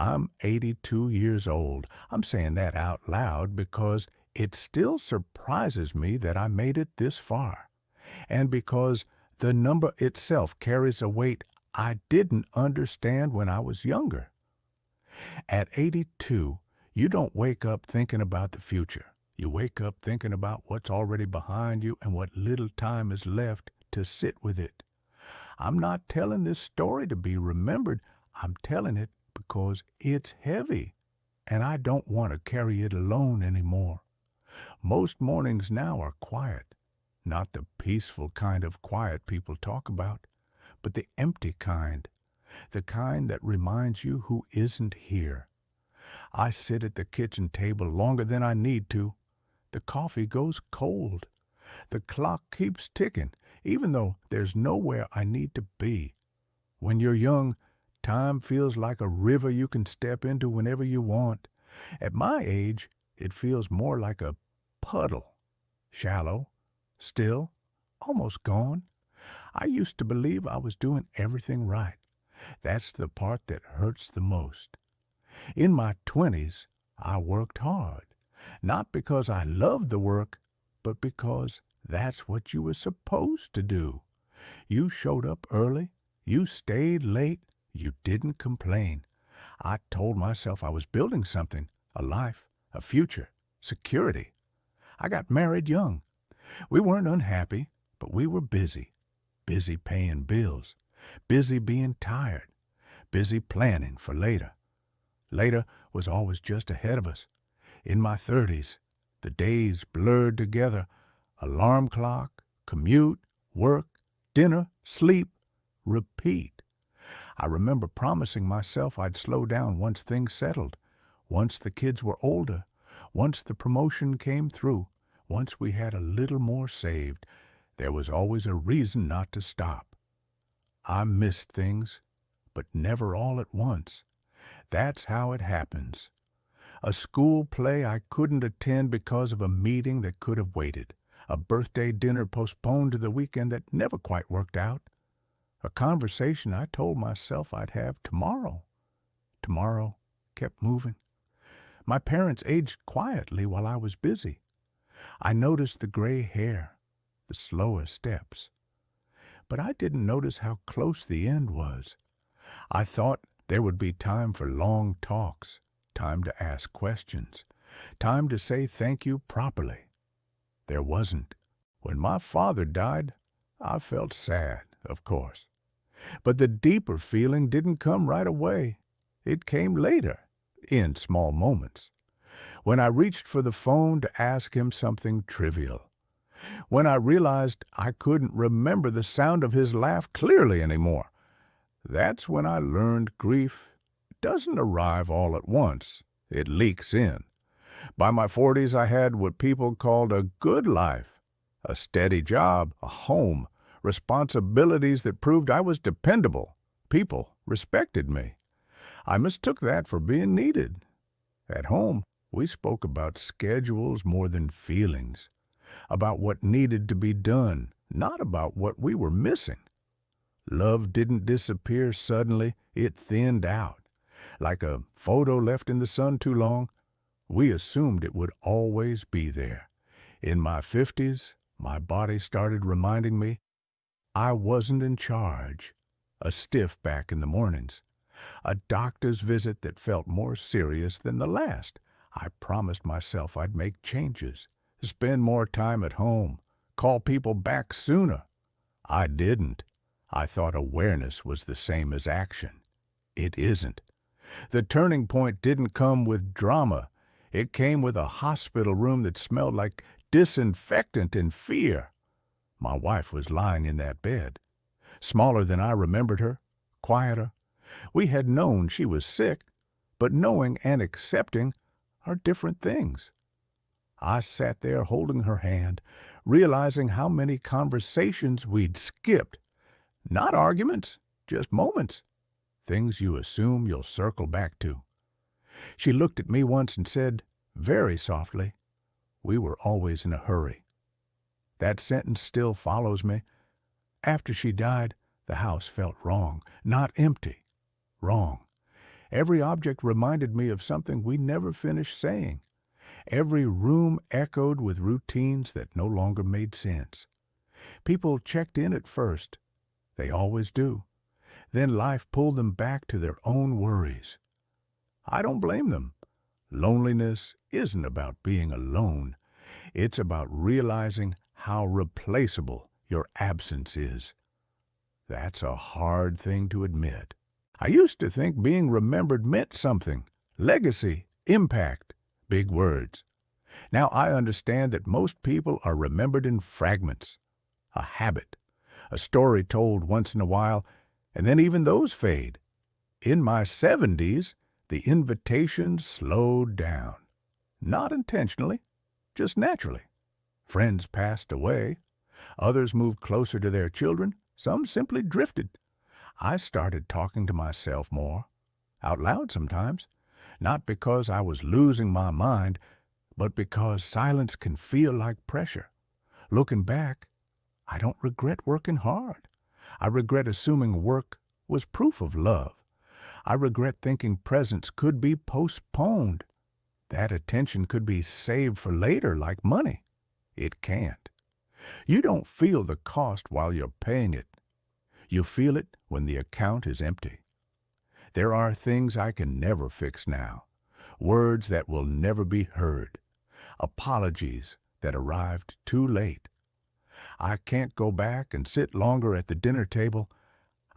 I'm 82 years old. I'm saying that out loud because it still surprises me that I made it this far, and because the number itself carries a weight I didn't understand when I was younger. At 82, you don't wake up thinking about the future. You wake up thinking about what's already behind you and what little time is left to sit with it. I'm not telling this story to be remembered. I'm telling it because it's heavy, and I don't want to carry it alone anymore. Most mornings now are quiet, not the peaceful kind of quiet people talk about, but the empty kind, the kind that reminds you who isn't here. I sit at the kitchen table longer than I need to. The coffee goes cold. The clock keeps ticking, even though there's nowhere I need to be. When you're young, time feels like a river you can step into whenever you want. At my age, it feels more like a puddle. Shallow, still, almost gone. I used to believe I was doing everything right. That's the part that hurts the most. In my 20s, I worked hard, not because I loved the work, but because that's what you were supposed to do. You showed up early, you stayed late, you didn't complain. I told myself I was building something, a life, a future, security. I got married young. We weren't unhappy, but we were busy. Busy paying bills, busy being tired, busy planning for later. Later was always just ahead of us. In my 30s, the days blurred together. Alarm clock, commute, work, dinner, sleep, repeat. I remember promising myself I'd slow down once things settled, once the kids were older, once the promotion came through, once we had a little more saved. There was always a reason not to stop. I missed things, but never all at once. That's how it happens. A school play I couldn't attend because of a meeting that could have waited. A birthday dinner postponed to the weekend that never quite worked out. A conversation I told myself I'd have tomorrow. Tomorrow kept moving. My parents aged quietly while I was busy. I noticed the gray hair, the slower steps. But I didn't notice how close the end was. I thought there would be time for long talks, time to ask questions, time to say thank you properly. There wasn't. When my father died, I felt sad, of course. But the deeper feeling didn't come right away. It came later, in small moments. When I reached for the phone to ask him something trivial. When I realized I couldn't remember the sound of his laugh clearly anymore. That's when I learned grief doesn't arrive all at once. It leaks in. By my 40s, I had what people called a good life, a steady job, a home, responsibilities that proved I was dependable. People respected me. I mistook that for being needed. At home, we spoke about schedules more than feelings, about what needed to be done, not about what we were missing. Love didn't disappear suddenly, it thinned out. Like a photo left in the sun too long, we assumed it would always be there. In my 50s, my body started reminding me I wasn't in charge. A stiff back in the mornings. A doctor's visit that felt more serious than the last. I promised myself I'd make changes, spend more time at home, call people back sooner. I didn't. I thought awareness was the same as action. It isn't. The turning point didn't come with drama. It came with a hospital room that smelled like disinfectant and fear. My wife was lying in that bed, smaller than I remembered her, quieter. We had known she was sick, but knowing and accepting are different things. I sat there holding her hand, realizing how many conversations we'd skipped. Not arguments, just moments. Things you assume you'll circle back to. She looked at me once and said, very softly, "We were always in a hurry." That sentence still follows me. After she died, the house felt wrong, not empty. Wrong. Every object reminded me of something we never finished saying. Every room echoed with routines that no longer made sense. People checked in at first. They always do. Then life pulled them back to their own worries. I don't blame them. Loneliness isn't about being alone. It's about realizing how replaceable your absence is. That's a hard thing to admit. I used to think being remembered meant something. Legacy, impact, big words. Now I understand that most people are remembered in fragments. A habit, a story told once in a while, and then even those fade. In my 70s, the invitation slowed down. Not intentionally, just naturally. Friends passed away. Others moved closer to their children. Some simply drifted. I started talking to myself more, out loud sometimes, not because I was losing my mind, but because silence can feel like pressure. Looking back, I don't regret working hard. I regret assuming work was proof of love. I regret thinking presence could be postponed. That attention could be saved for later like money. It can't. You don't feel the cost while you're paying it. You feel it when the account is empty. There are things I can never fix now, words that will never be heard, apologies that arrived too late. I can't go back and sit longer at the dinner table.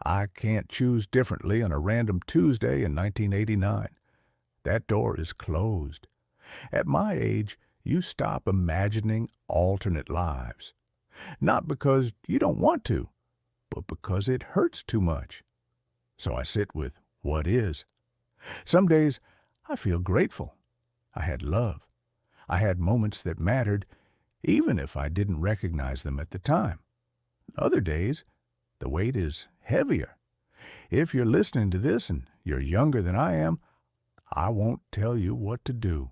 I can't choose differently on a random Tuesday in 1989. That door is closed. At my age, you stop imagining alternate lives. Not because you don't want to, but because it hurts too much. So I sit with what is. Some days I feel grateful. I had love. I had moments that mattered, even if I didn't recognize them at the time. Other days, the weight is heavier. If you're listening to this and you're younger than I am, I won't tell you what to do.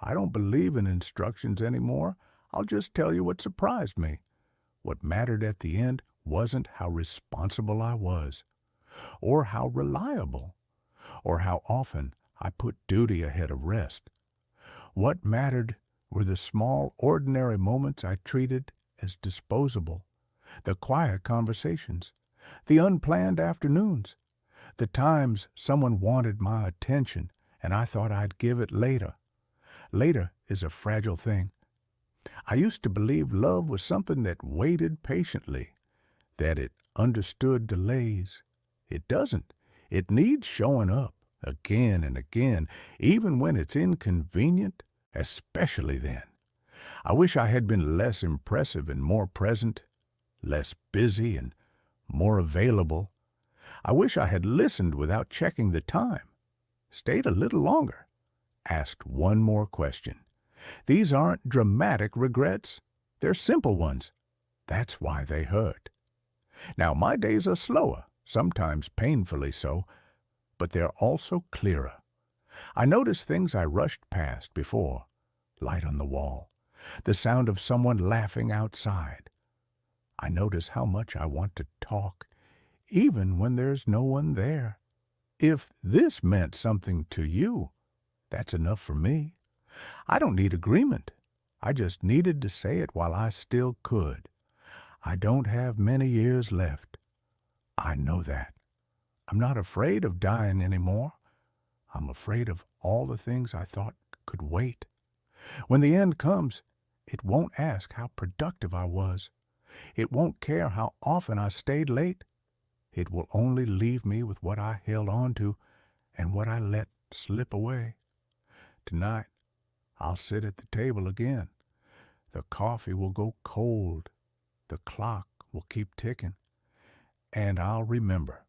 I don't believe in instructions anymore. I'll just tell you what surprised me. What mattered at the end wasn't how responsible I was, or how reliable, or how often I put duty ahead of rest. What mattered were the small, ordinary moments I treated as disposable, the quiet conversations, the unplanned afternoons, the times someone wanted my attention and I thought I'd give it later. Later is a fragile thing. I used to believe love was something that waited patiently, that it understood delays. It doesn't. It needs showing up again and again, even when it's inconvenient, especially then. I wish I had been less impressive and more present, less busy and more available. I wish I had listened without checking the time, stayed a little longer, asked one more question. These aren't dramatic regrets. They're simple ones. That's why they hurt. Now, my days are slower, sometimes painfully so, but they're also clearer. I notice things I rushed past before. Light on the wall, the sound of someone laughing outside. I notice how much I want to talk, even when there's no one there. If this meant something to you, that's enough for me. I don't need agreement. I just needed to say it while I still could. I don't have many years left. I know that. I'm not afraid of dying anymore. I'm afraid of all the things I thought could wait. When the end comes, it won't ask how productive I was. It won't care how often I stayed late. It will only leave me with what I held on to and what I let slip away. Tonight, I'll sit at the table again. The coffee will go cold. The clock will keep ticking. And I'll remember